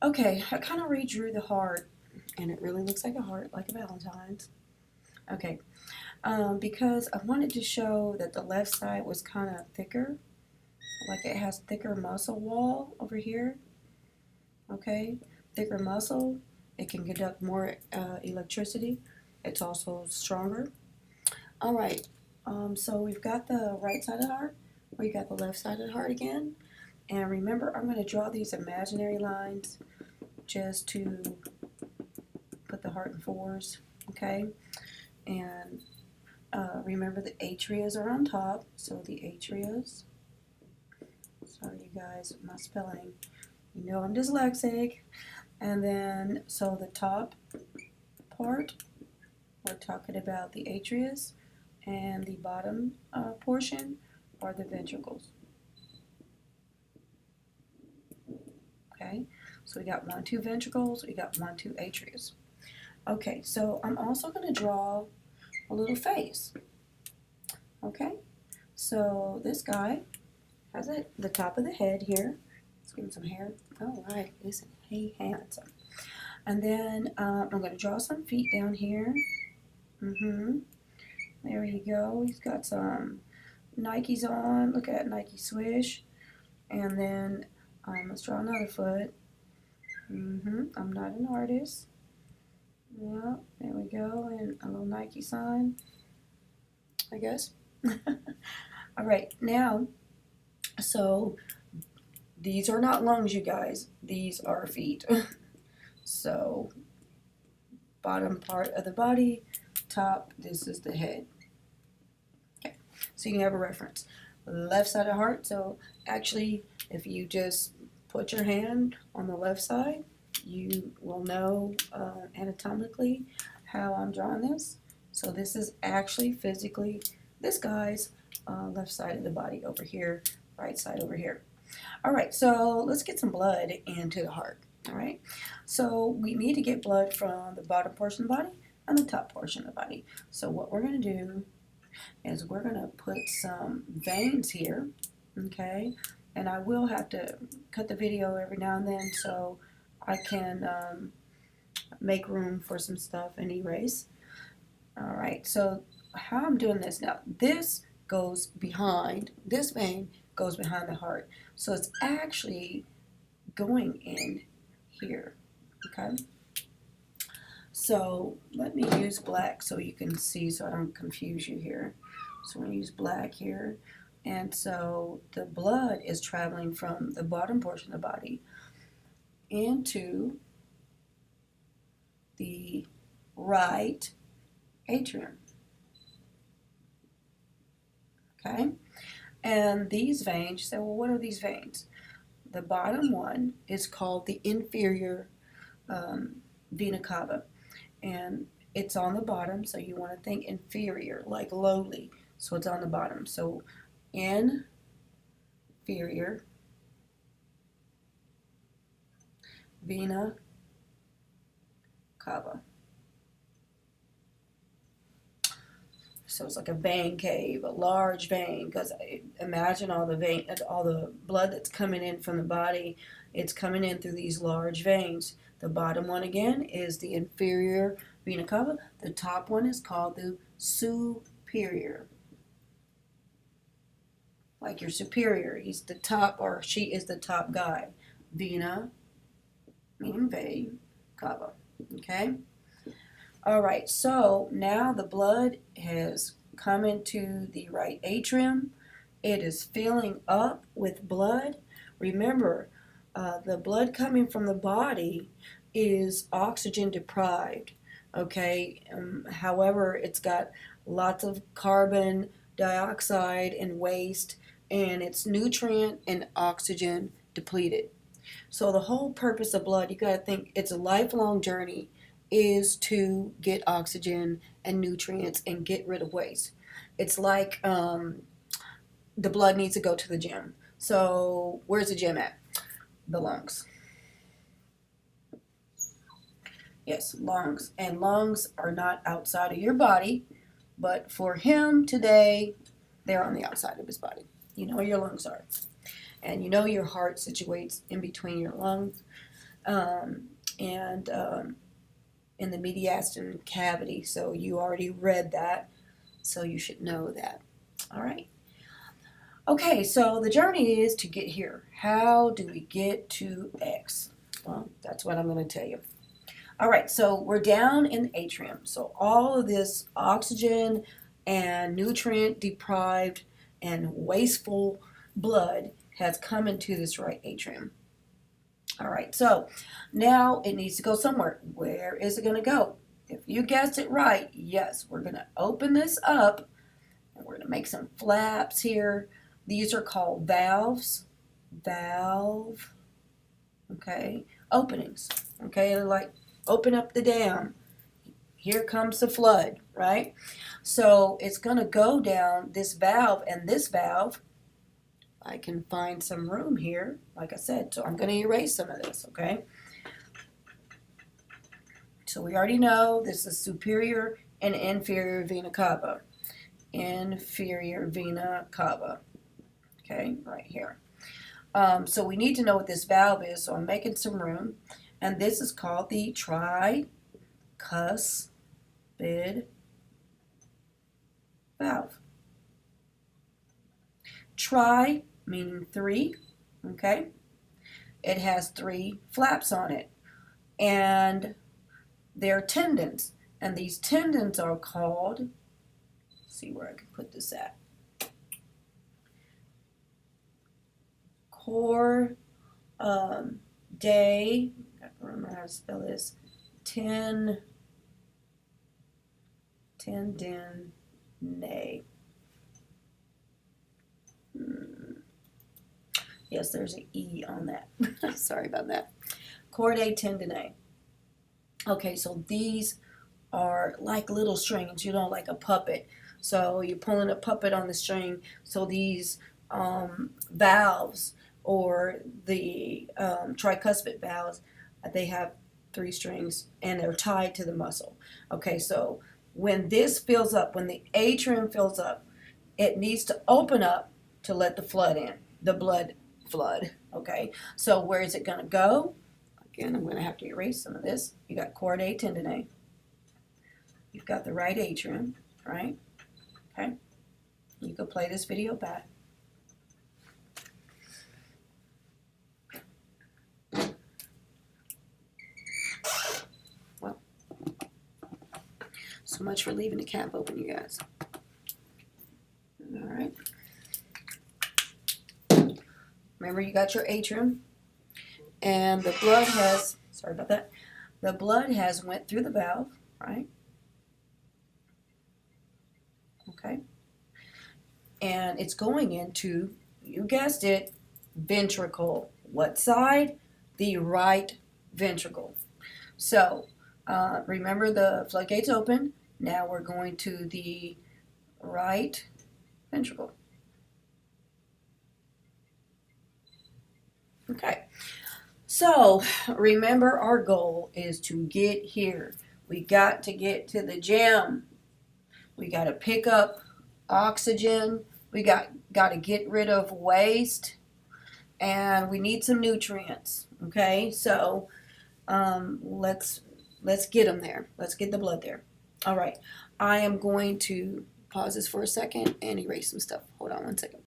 Okay, I kind of redrew the heart, and it really looks like a heart, like a Valentine's. Okay, because I wanted to show that the left side was kind of thicker, like it has thicker muscle wall over here. Okay, thicker muscle. It can conduct more electricity. It's also stronger. All right, so we've got the right side of the heart. We got the left side of the heart again. And remember, I'm going to draw these imaginary lines just to put the heart in fours, okay? And remember the atrias are on top, so the atrias, sorry you guys, my spelling, you know I'm dyslexic. And then, so the top part, we're talking about the atrias, and the bottom portion are the ventricles, okay? So we got 1, 2 ventricles, we got 1, 2 atrias. Okay, so I'm also going to draw a little face. Okay, so this guy has the top of the head here. Let's give him some hair. All right, isn't he handsome? And then I'm going to draw some feet down here. There you go. He's got some Nikes on. Look at Nike swish. And then let's draw another foot. I'm not an artist. Yeah, there we go. And a little Nike sign, I guess. All right, now, so these are not lungs, you guys. These are feet. So, bottom part of the body, top, this is the head. Okay, so you can have a reference. Left side of heart, so actually, if you just put your hand on the left side, you will know anatomically how I'm drawing this. So this is actually physically this guy's left side of the body over here, right side over here. All right, so let's get some blood into the heart. All right, so we need to get blood from the bottom portion of the body and the top portion of the body. So what we're going to do is we're going to put some veins here, okay? And I will have to cut the video every now and then so I can make room for some stuff and erase. All right, so how I'm doing this now, this goes behind, this vein goes behind the heart. So it's actually going in here, okay? So let me use black so you can see, so I don't confuse you here. So I'm going to use black here. And so the blood is traveling from the bottom portion of the body into the right atrium. Okay? And these veins, you say, well, what are these veins? The bottom one is called the inferior vena cava. And it's on the bottom, so you want to think inferior, like lowly. So it's on the bottom. So inferior vena cava. So it's like a vein cave, a large vein, because imagine all the blood that's coming in from the body, it's coming in through these large veins. The bottom one again is the inferior vena cava. The top one is called the superior. Like your superior, he's the top, or she is the top guy. Vena, meaning vein, cava. Okay? All right, so now the blood has come into the right atrium. It is filling up with blood. Remember, the blood coming from the body is oxygen deprived, okay? However, it's got lots of carbon dioxide and waste, and it's nutrient and oxygen depleted. So the whole purpose of blood, you got to think it's a lifelong journey, is to get oxygen and nutrients and get rid of waste. It's like the blood needs to go to the gym. So where's the gym at? The lungs. Yes, lungs. And lungs are not outside of your body, but for him today, they're on the outside of his body. You know where your lungs are. And you know your heart situates in between your lungs. and in the mediastinum cavity. So you already read that, so you should know that. All right. Okay, so the journey is to get here. How do we get to X? Well, that's what I'm going to tell you. All right, so we're down in the atrium. So all of this oxygen and nutrient deprived and wasteful blood has come into this right atrium. All right, so now it needs to go somewhere. Where is it going to go? If you guessed it right, yes, we're going to open this up and we're going to make some flaps here. These are called valves. Valve, okay, openings. Okay, they're like open up the dam. Here comes the flood, right? So it's going to go down this valve, and this valve, I can find some room here, like I said, so I'm going to erase some of this, okay? So we already know this is superior and inferior vena cava. Inferior vena cava, okay, right here. So we need to know what this valve is, so I'm making some room, and this is called the tricuspid valve. Tri meaning three, okay? It has three flaps on it, and they're tendons, and these tendons are called, let's see where I can put this at, chordae, I don't remember how to spell this, tendineae. Yes, there's an E on that. Sorry about that. Chordae tendineae. Okay, so these are like little strings, you know, like a puppet. So you're pulling a puppet on the string. So these valves, or the tricuspid valves, they have three strings and they're tied to the muscle. Okay, so when this fills up, when the atrium fills up, it needs to open up to let the flood in, the blood flood. Okay, so where is it going to go? Again, I'm going to have to erase some of this. You got chordae tendineae. You've got the right atrium, right? Okay, you can play this video back. Well, so much for leaving the cap open, you guys. All right. Remember, you got your atrium, and the blood has, sorry about that, the blood has went through the valve, right? Okay. And it's going into, you guessed it, ventricle. What side? The right ventricle. So, remember the floodgates open. Now we're going to the right ventricle. Okay. So, remember our goal is to get here. We got to get to the gym. We got to pick up oxygen. We got to get rid of waste. And we need some nutrients. Okay? So, let's get them there. Let's get the blood there. All right. I am going to pause this for a second and erase some stuff. Hold on one second.